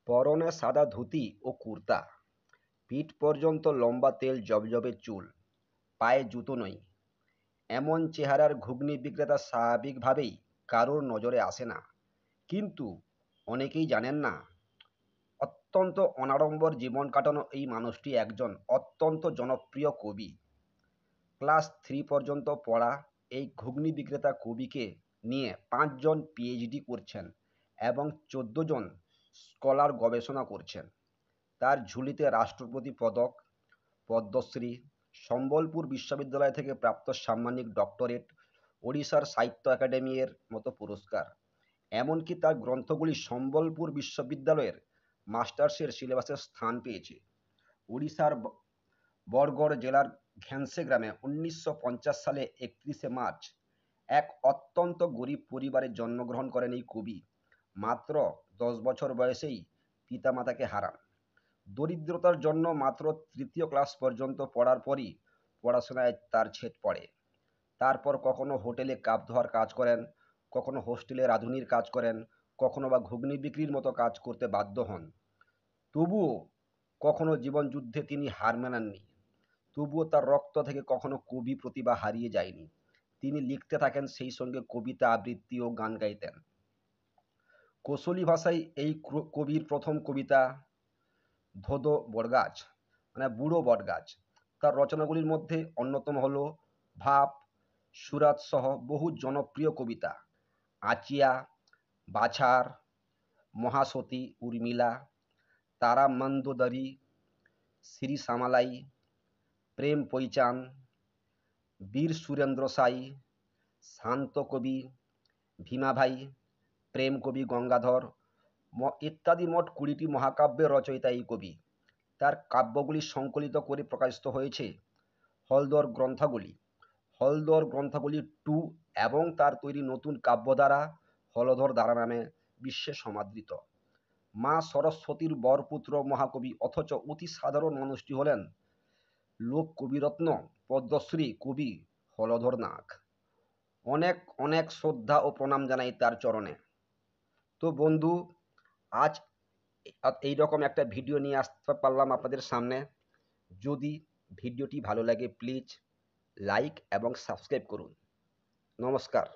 পরনে সাদা ধুতি ও কুর্তা, পিঠ পর্যন্ত লম্বা তেল জবজবে চুল, পায়ে জুতো নেই, এমন চেহারার ঘুগনি বিক্রেতা স্বাভাবিকভাবেই কারোর নজরে আসে না। কিন্তু অনেকেই জানেন না, অত্যন্ত অনাড়ম্বর জীবন কাটানো এই মানুষটি একজন অত্যন্ত জনপ্রিয় কবি। ক্লাস 3 পর্যন্ত পড়া এই ঘুগনি বিক্রেতা কবিকে নিয়ে 5 জন পিএইচডি করছেন এবং 14 জন স্কলার গবেষণা করছেন। তার ঝুলিতে রাষ্ট্রপতি পদক, পদ্মশ্রী, সম্বলপুর বিশ্ববিদ্যালয় থেকে প্রাপ্ত সাম্মানিক ডক্টরেট, ওড়িশার সাহিত্য একাডেমি এর মতো পুরস্কার। এমনকি তার গ্রন্থগুলি সম্বলপুর বিশ্ববিদ্যালয়ের মাস্টার্সের সিলেবাসে স্থান পেয়েছে। ওড়িশার বরগড় জেলার ঘেনসে গ্রামে 1950 সালে 31শে মার্চ এক অত্যন্ত গরিব পরিবারে জন্মগ্রহণ করেন এই কবি। মাত্র 10 বছর বয়সেই পিতামাতাকে হারান। দরিদ্রতার জন্য মাত্র তৃতীয় ক্লাস পর্যন্ত পড়ার পরই পড়াশোনায় তার ছেদ পড়ে। তারপর কখনো হোটেলে কাপ ধোয়ার কাজ করেন, কখনো হোস্টেলে রাঁধুনির কাজ করেন, কখনো বা ঘুগনি বিক্রির মতো কাজ করতে বাধ্য হন। তবুও কখনো জীবনযুদ্ধে তিনি হার মানেননি। তবুও তার রক্ত থেকে কখনো কবি প্রতিভা হারিয়ে যায়নি। তিনি লিখতে থাকেন, সেই সঙ্গে কবিতা আবৃত্তি ও গান গাইতেন। কোশলী ভাষায় এই কবির প্রথম কবিতা ধোদো বটগাছ, মানে বুড়ো বটগাছ। তার রচনাগুলির মধ্যে অন্যতম হল ভাব, সুরাত সহ বহু জনপ্রিয় কবিতা আচিয়া, বাছার, মহাসতী উর্মিলা, তারা মন্দোদরী, শ্রী সামালাই, প্রেম পৈচান, বীর সুরেন্দ্র সাই, শান্ত কবি, ভীমাভাই, প্রেম কবি গঙ্গাধর ইত্যাদি মোট 20টি মহাকাব্যের রচয়িতা এই কবি। তার কাব্যগুলি সংকলিত করে প্রকাশিত হয়েছে হলদর গ্রন্থাবলী, হলদর গ্রন্থাবলী 2 এবং তার তৈরি নতুন কাব্যধারা হলধর ধারা নামে বিশ্বে সমাদৃত। মা সরস্বতীর বরপুত্র মহাকবি অথচ অতি সাধারণ মানুষটি হলেন লোক কবিরত্ন পদ্মশ্রী কবি হলধর নাগ। অনেক অনেক শ্রদ্ধা ও প্রণাম জানাই তার চরণে। তো বন্ধু, আজ এইরকম একটা ভিডিও নিয়ে আসতে পারলাম আপনাদের সামনে। যদি ভিডিওটি ভালো লাগে প্লিজ লাইক এবং সাবস্ক্রাইব করুন। নমস্কার।